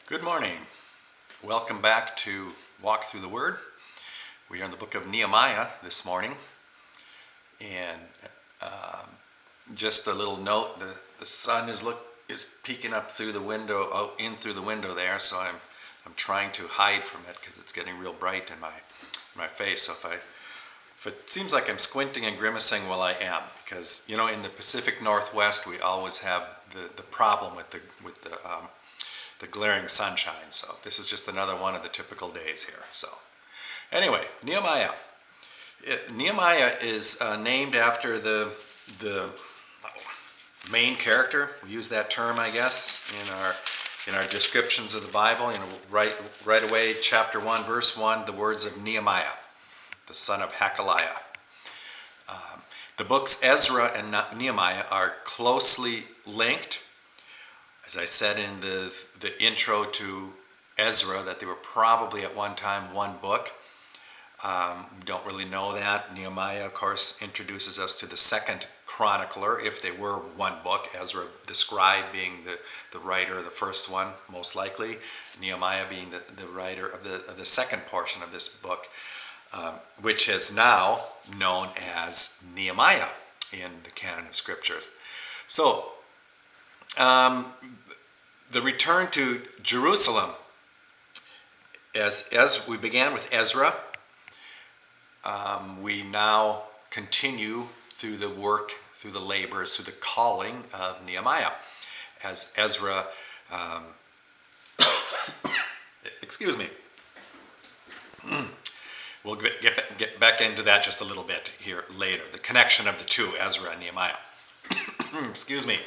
Good morning. Welcome back to Walk Through the Word. We are in the book of Nehemiah this morning. And just a little note, the sun is peeking up through the window, in through the window there, so I'm trying to hide from it because it's getting real bright in my face. So if it seems like I'm squinting and grimacing, well, I am, because in the Pacific Northwest we always have the problem with the glaring sunshine. So this is just another one of the typical days here. So anyway, Nehemiah. Nehemiah is named after the main character. We use that term, I guess, in our descriptions of the Bible. Right away, chapter 1, verse 1, the words of Nehemiah, the son of Hacaliah. The books Ezra and Nehemiah are closely linked. As I said in the intro to Ezra, that they were probably at one time one book. We don't really know that. Nehemiah, of course, introduces us to the second chronicler, if they were one book. Ezra, the scribe, being the writer of the first one, most likely. Nehemiah being the writer of the second portion of this book, which is now known as Nehemiah in the canon of scriptures. So, the return to Jerusalem, as we began with Ezra, we now continue through the work, through the labors, through the calling of Nehemiah. As Ezra, excuse me, we'll get back into that just a little bit here later, the connection of the two, Ezra and Nehemiah. Excuse me.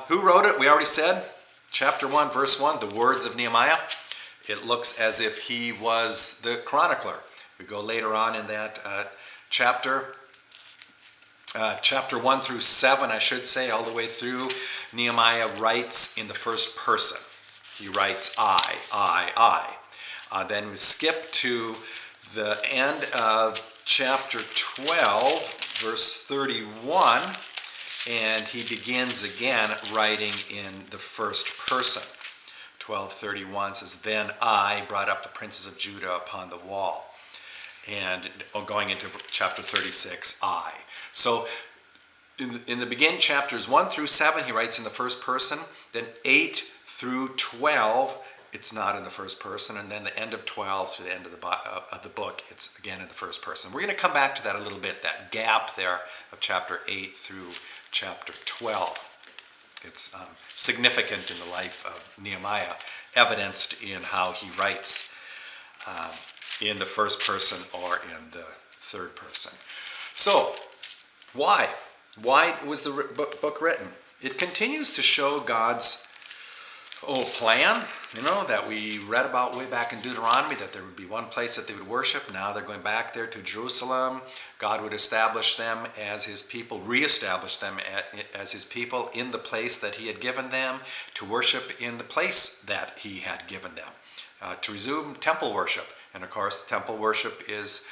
Who wrote it? We already said, chapter 1, verse 1, the words of Nehemiah. It looks as if he was the chronicler. We go later on in that chapter 1 through 7, I should say, all the way through. Nehemiah writes in the first person. He writes, I. Then we skip to the end of chapter 12, verse 31. And he begins again writing in the first person. 12:31 says, Then I brought up the princes of Judah upon the wall. And going into chapter 36, I. So in the beginning, chapters 1 through 7, he writes in the first person. Then 8 through 12, it's not in the first person. And then the end of 12 to the end of the book, it's again in the first person. We're going to come back to that a little bit, that gap there of chapter 8 through chapter 12. It's significant in the life of Nehemiah, evidenced in how he writes in the first person or in the third person. So, why? Why was the book written? It continues to show God's plan, that we read about way back in Deuteronomy, that there would be one place that they would worship. Now they're going back there to Jerusalem. God would establish them as his people, reestablish them as his people in the place that he had given them, to worship in the place that he had given them, to resume temple worship. And of course, temple worship is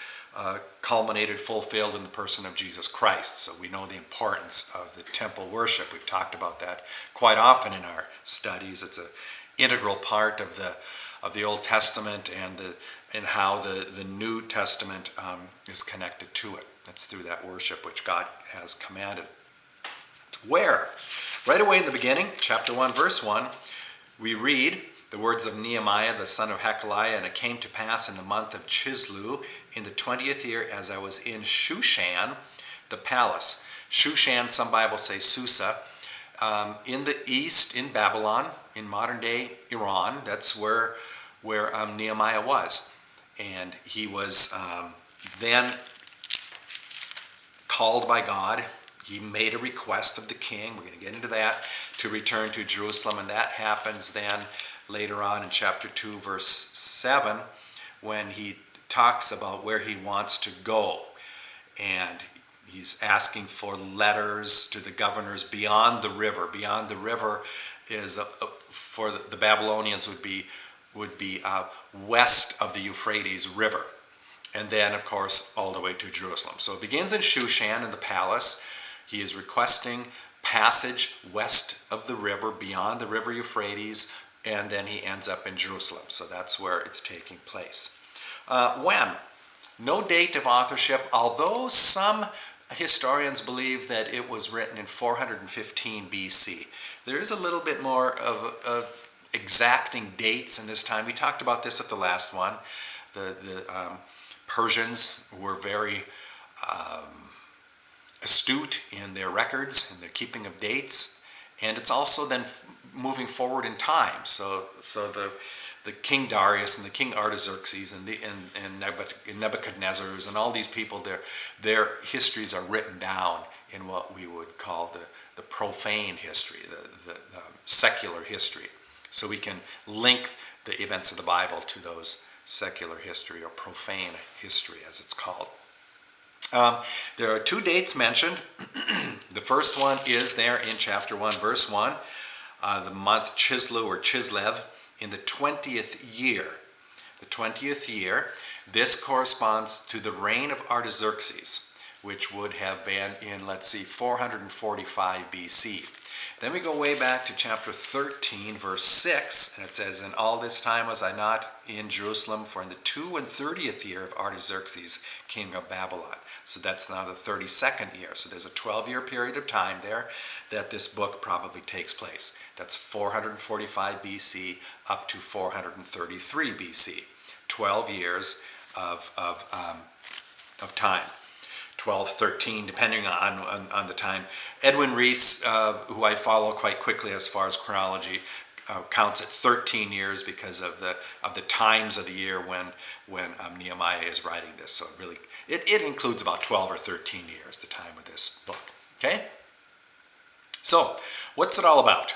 culminated, fulfilled in the person of Jesus Christ. So we know the importance of the temple worship. We've talked about that quite often in our studies. It's an integral part of the Old Testament and how the New Testament is connected to it. That's through that worship which God has commanded. Where? Right away in the beginning, chapter 1, verse 1, we read the words of Nehemiah, the son of Hacaliah, And it came to pass in the month of Chislew, in the 20th year, as I was in Shushan, the palace. Shushan, some Bibles say Susa, in the east, in Babylon, in modern-day Iran. That's where Nehemiah was. And he was then called by God. He made a request of the king, we're going to get into that, to return to Jerusalem. And that happens then later on in chapter 2, verse 7, when he talks about where he wants to go. And he's asking for letters to the governors beyond the river. Beyond the river is, for the Babylonians, would be west of the Euphrates River. And then, of course, all the way to Jerusalem. So it begins in Shushan, in the palace. He is requesting passage west of the river, beyond the river Euphrates, and then he ends up in Jerusalem. So that's where it's taking place. When? No date of authorship, although some historians believe that it was written in 415 BC. There is a little bit more of exacting dates in this time. We talked about this at the last one. The Persians were very astute in their records and their keeping of dates, and it's also then moving forward in time. So the King Darius and the King Artaxerxes and Nebuchadnezzar's and all these people, their histories are written down in what we would call the profane history, the secular history. So we can link the events of the Bible to those secular history, or profane history as it's called. There are two dates mentioned. The first one is there in chapter 1, verse 1, the month Chislev or Chislev, in the 20th year. The 20th year, this corresponds to the reign of Artaxerxes, which would have been in, 445 BC. Then we go way back to chapter 13, verse 6, and it says, "And all this time was I not in Jerusalem, for in the 32nd year of Artaxerxes, king of Babylon." So that's now the 32nd year. So there's a 12-year period of time there that this book probably takes place. That's 445 BC up to 433 BC. 12 years of time. 12, 13, depending on the time. Edwin Reese, who I follow quite quickly as far as chronology, counts at 13 years because of the times of the year when Nehemiah is writing this. So really, it includes about 12 or 13 years, the time of this book. Okay? So, what's it all about?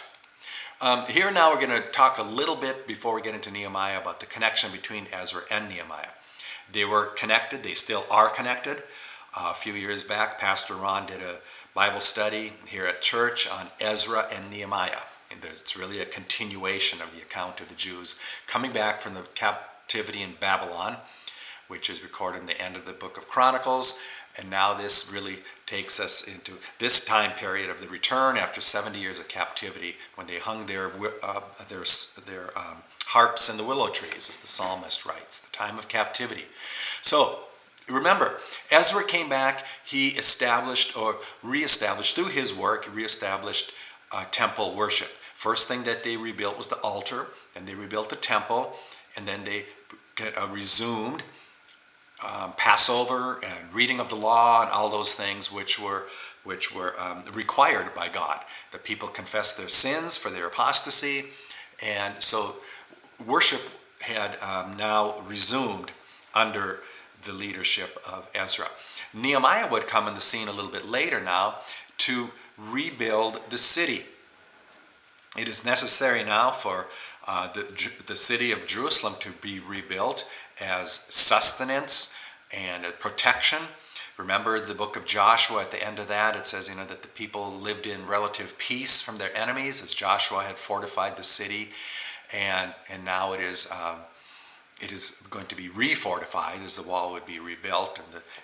Here now we're going to talk a little bit before we get into Nehemiah about the connection between Ezra and Nehemiah. They were connected. They still are connected. A few years back, Pastor Ron did a Bible study here at church on Ezra and Nehemiah. And it's really a continuation of the account of the Jews coming back from the captivity in Babylon, which is recorded in the end of the book of Chronicles. And now this really takes us into this time period of the return after 70 years of captivity, when they hung their harps in the willow trees, as the psalmist writes, the time of captivity. So remember, Ezra came back. He established or reestablished through his work, reestablished temple worship. First thing that they rebuilt was the altar, and they rebuilt the temple, and then they resumed Passover and reading of the law and all those things which were required by God. The people confessed their sins for their apostasy, and so worship had now resumed under the leadership of Ezra. Nehemiah would come in the scene a little bit later now to rebuild the city. It is necessary now for the city of Jerusalem to be rebuilt as sustenance and protection. Remember the book of Joshua, at the end of that, it says, that the people lived in relative peace from their enemies as Joshua had fortified the city, and now it is going to be refortified as the wall would be rebuilt,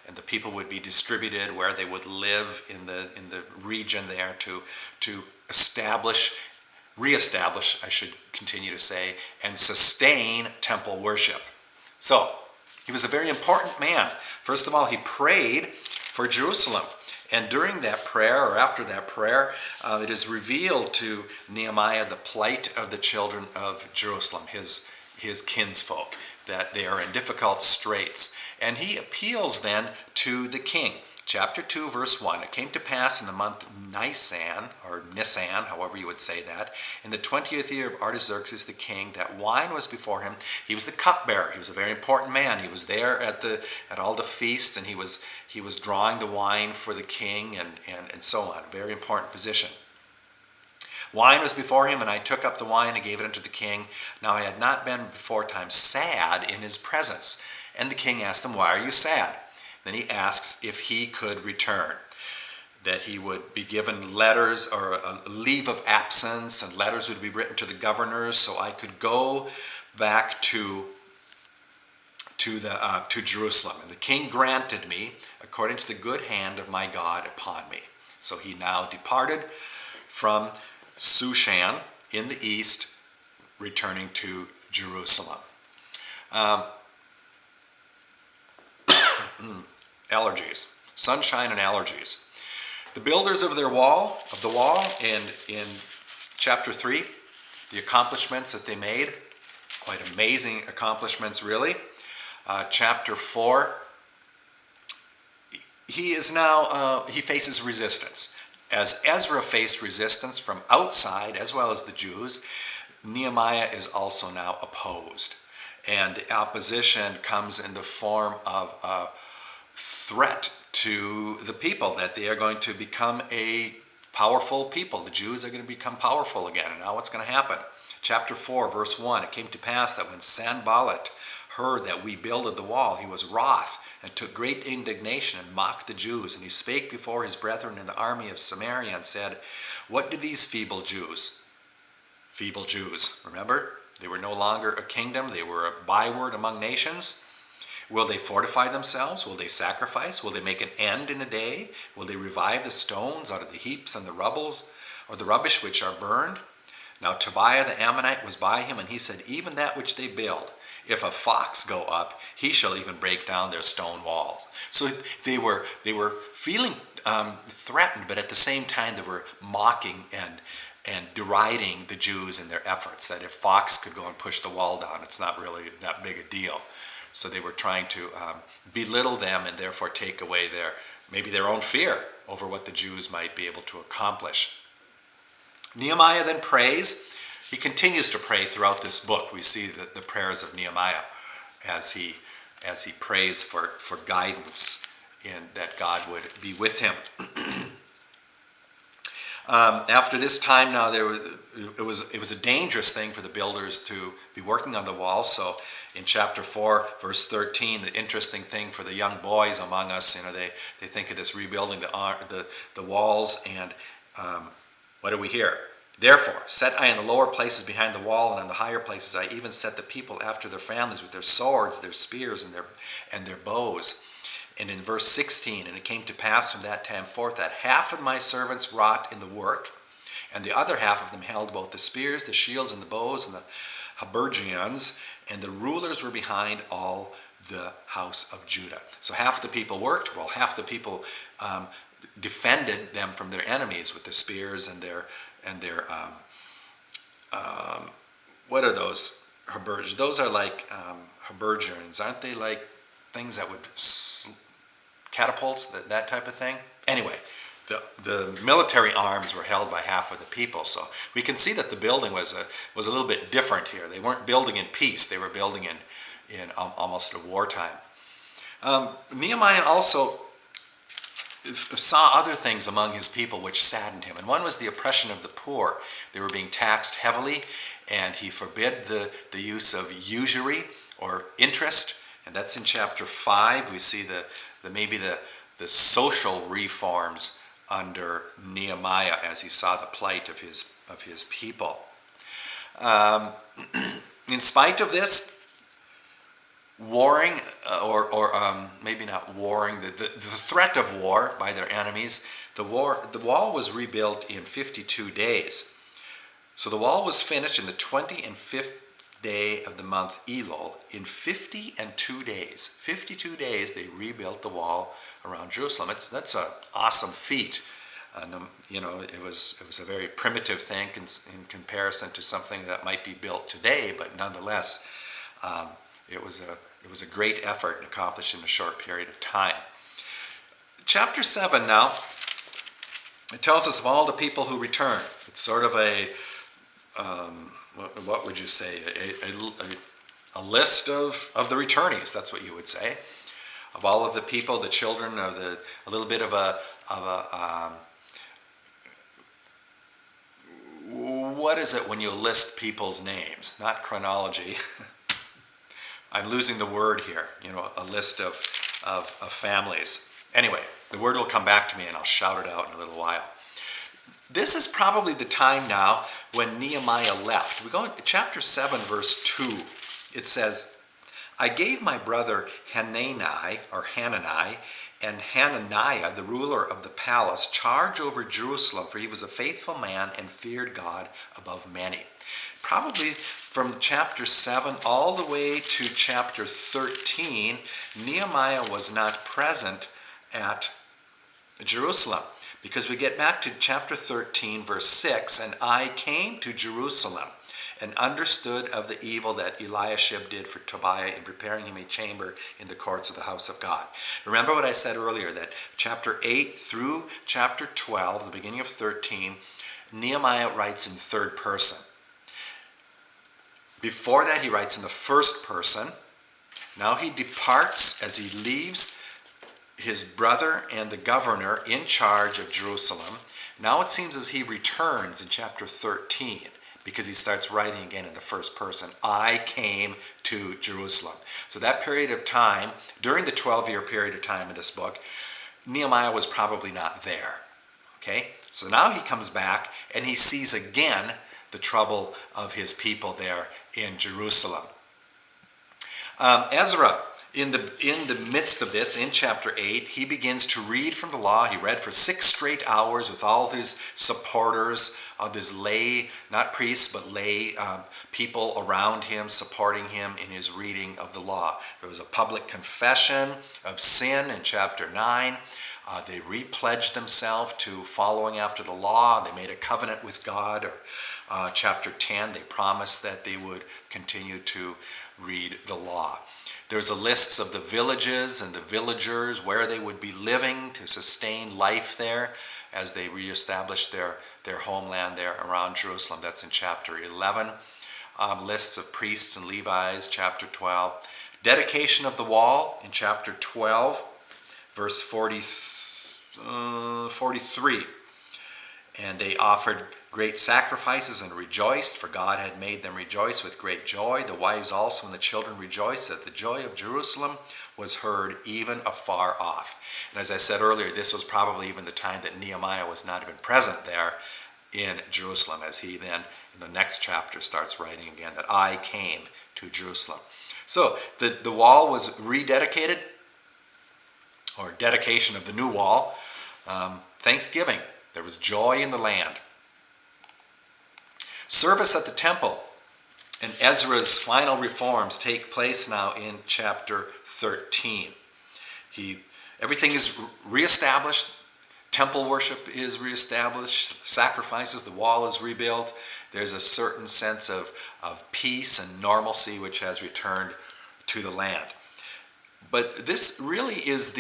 and the people would be distributed where they would live in the region there to reestablish, I should continue to say, and sustain temple worship. So, he was a very important man. First of all, he prayed for Jerusalem. And during that prayer, or after that prayer, it is revealed to Nehemiah the plight of the children of Jerusalem, his kinsfolk, that they are in difficult straits. And he appeals then to the king. Chapter 2, verse 1, "It came to pass in the month Nisan, or Nisan, however you would say that, in the 20th year of Artaxerxes the king, that wine was before him." He was the cupbearer. He was a very important man. He was there at all the feasts, and he was drawing the wine for the king, and so on. A very important position. "Wine was before him, and I took up the wine and gave it unto the king. Now I had not been before time sad in his presence." And the king asked him, "Why are you sad?" Then he asks if he could return, that he would be given letters or a leave of absence, and letters would be written to the governors so I could go back to Jerusalem. And the king granted me according to the good hand of my God upon me. So he now departed from Shushan in the east returning to Jerusalem. Allergies, sunshine and allergies. The builders of the wall, and in chapter 3, the accomplishments that they made, quite amazing accomplishments really. Chapter 4, he faces resistance. As Ezra faced resistance from outside as well as the Jews, Nehemiah is also now opposed. And the opposition comes in the form of a threat to the people, that they are going to become a powerful people. The Jews are going to become powerful again. And now what's going to happen? Chapter 4, verse 1, it came to pass that when Sanballat heard that we builded the wall, he was wroth and took great indignation and mocked the Jews. And he spake before his brethren in the army of Samaria and said, what do these feeble Jews, remember? They were no longer a kingdom. They were a byword among nations. Will they fortify themselves? Will they sacrifice? Will they make an end in a day? Will they revive the stones out of the heaps and the rubbles, or the rubbish which are burned? Now Tobiah the Ammonite was by him, and he said, even that which they build, if a fox go up, he shall even break down their stone walls. So they were feeling threatened, but at the same time they were mocking and deriding the Jews in their efforts, that if fox could go and push the wall down, it's not really that big a deal. So they were trying to belittle them and therefore take away maybe their own fear over what the Jews might be able to accomplish. Nehemiah then prays. He continues to pray throughout this book. We see the prayers of Nehemiah as he prays for guidance, and that God would be with him. After this time now, it was a dangerous thing for the builders to be working on the wall. So in chapter 4, verse 13, the interesting thing for the young boys among us, they think of this rebuilding the walls, and what do we hear? Therefore, set I in the lower places behind the wall, and in the higher places I even set the people after their families with their swords, their spears, and their bows. And in verse 16, and it came to pass from that time forth that half of my servants wrought in the work, and the other half of them held both the spears, the shields, and the bows, and the habergeons, and the rulers were behind all the house of Judah. So half the people worked, while half the people defended them from their enemies with the spears and their what are those habergeons? Those are like habergeons, aren't they? Like things that would catapults, that type of thing. Anyway, the military arms were held by half of the people, so we can see that the building was a little bit different here. They weren't building in peace; they were building in almost a wartime. Nehemiah also saw other things among his people which saddened him, and one was the oppression of the poor. They were being taxed heavily, and he forbid the use of usury or interest, and that's in chapter 5. We see maybe the social reforms under Nehemiah as he saw the plight of his people. In spite of this, warring, or maybe not warring, the threat of war by their enemies, the wall was rebuilt in 52 days. So the wall was finished in the 25th day of the month Elul. In 52 days. 52 days they rebuilt the wall around Jerusalem. That's an awesome feat. It was a very primitive thing in comparison to something that might be built today, but nonetheless, it was a great effort and accomplished in a short period of time. Chapter 7 now, it tells us of all the people who returned. It's sort of what would you say, a list of the returnees, that's what you would say, of all of the people, the children, a little bit of a what is it when you list people's names? Not chronology. I'm losing the word here, a list of families. Anyway, the word will come back to me and I'll shout it out in a little while. This is probably the time now when Nehemiah left. We go into chapter 7, verse 2. It says, I gave my brother Hanani, and Hananiah, the ruler of the palace, charge over Jerusalem, for he was a faithful man and feared God above many. Probably from chapter 7 all the way to chapter 13, Nehemiah was not present at Jerusalem. Because we get back to chapter 13, verse 6, and I came to Jerusalem and understood of the evil that Eliashib did for Tobiah in preparing him a chamber in the courts of the house of God. Remember what I said earlier, that chapter 8 through chapter 12, the beginning of 13, Nehemiah writes in third person. Before that, he writes in the first person. Now he departs as he leaves his brother and the governor in charge of Jerusalem. Now it seems as he returns in chapter 13, because he starts writing again in the first person. I came to Jerusalem. So that period of time, during the 12-year period of time in this book, Nehemiah was probably not there. Okay? So now he comes back and he sees again the trouble of his people there in Jerusalem. Ezra, in the midst of this, in chapter 8, he begins to read from the law. He read for 6 straight hours with all his supporters, his lay, not priests, but lay people around him, supporting him in his reading of the law. There was a public confession of sin in chapter 9. They repledged themselves to following after the law. They made a covenant with God. Chapter 10, they promised that they would continue to read the law. There's a list of the villages and the villagers, where they would be living to sustain life there as they reestablished their homeland there around Jerusalem. That's in chapter 11. Lists of priests and Levites, chapter 12. Dedication of the wall in chapter 12, verse 43. And they offered great sacrifices and rejoiced, for God had made them rejoice with great joy. The wives also and the children rejoiced, that the joy of Jerusalem was heard even afar off. And as I said earlier, this was probably even the time that Nehemiah was not even present there in Jerusalem, as he then, in the next chapter, starts writing again that I came to Jerusalem. So the wall was rededicated, or dedication of the new wall. Thanksgiving. There was joy in the land. Service at the temple and Ezra's final reforms take place now in chapter 13. Everything is reestablished. Temple worship is reestablished. Sacrifices, the wall is rebuilt. There's a certain sense of peace and normalcy which has returned to the land. But this really is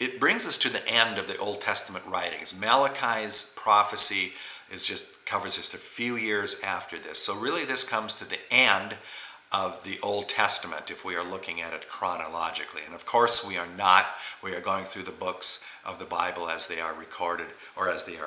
it brings us to the end of the Old Testament writings. Malachi's prophecy covers just a few years after this. So really this comes to the end of the Old Testament if we are looking at it chronologically. And of course we are not. We are going through the books of the Bible as they are recorded, or as they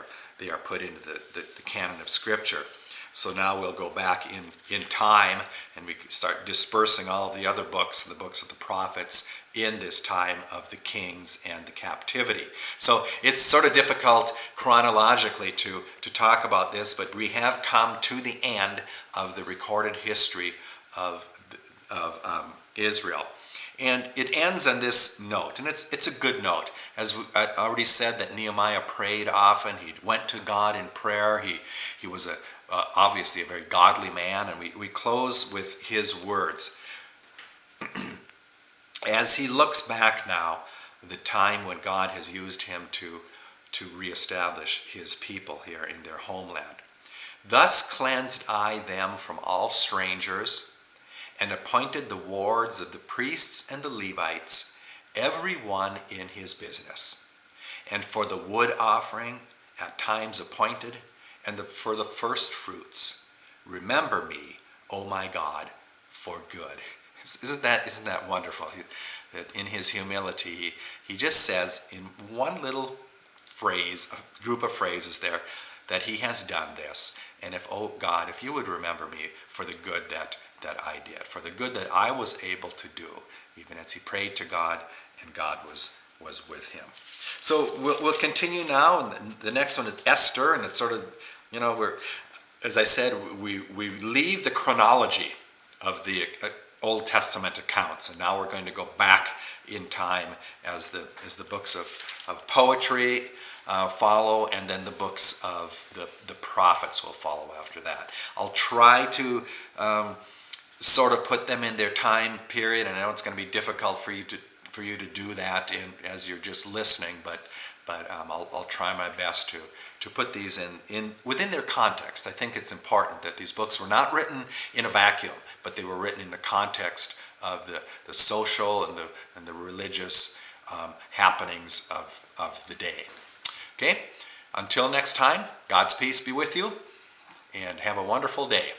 are put into the canon of Scripture. So now we'll go back in time and we start dispersing all of the other books, the books of the prophets, in this time of the kings and the captivity. So it's sort of difficult chronologically to talk about this, but we have come to the end of the recorded history of Israel. And it ends on this note, and it's a good note. As I already said, that Nehemiah prayed often. He went to God in prayer. He was obviously a very godly man, and we close with his words. As he looks back now, the time when God has used him to reestablish his people here in their homeland. Thus cleansed I them from all strangers, and appointed the wards of the priests and the Levites, every one in his business. And for the wood offering at times appointed, and for the first fruits, remember me, O my God, for good. Isn't that wonderful? That in his humility, he just says in one little phrase, a group of phrases there, that he has done this. And oh God, if you would remember me for the good that I did, for the good that I was able to do, even as he prayed to God, and God was with him. So we'll continue now, and the next one is Esther, and it's sort of, as I said, we leave the chronology of the Old Testament accounts, and now we're going to go back in time as the books of poetry follow, and then the books of the prophets will follow after that. I'll try to sort of put them in their time period. And I know it's going to be difficult for you to do that as you're just listening, but I'll try my best to put these in within their context. I think it's important that these books were not written in a vacuum, but they were written in the context of the social and the religious happenings of the day. Okay? Until next time, God's peace be with you, and have a wonderful day.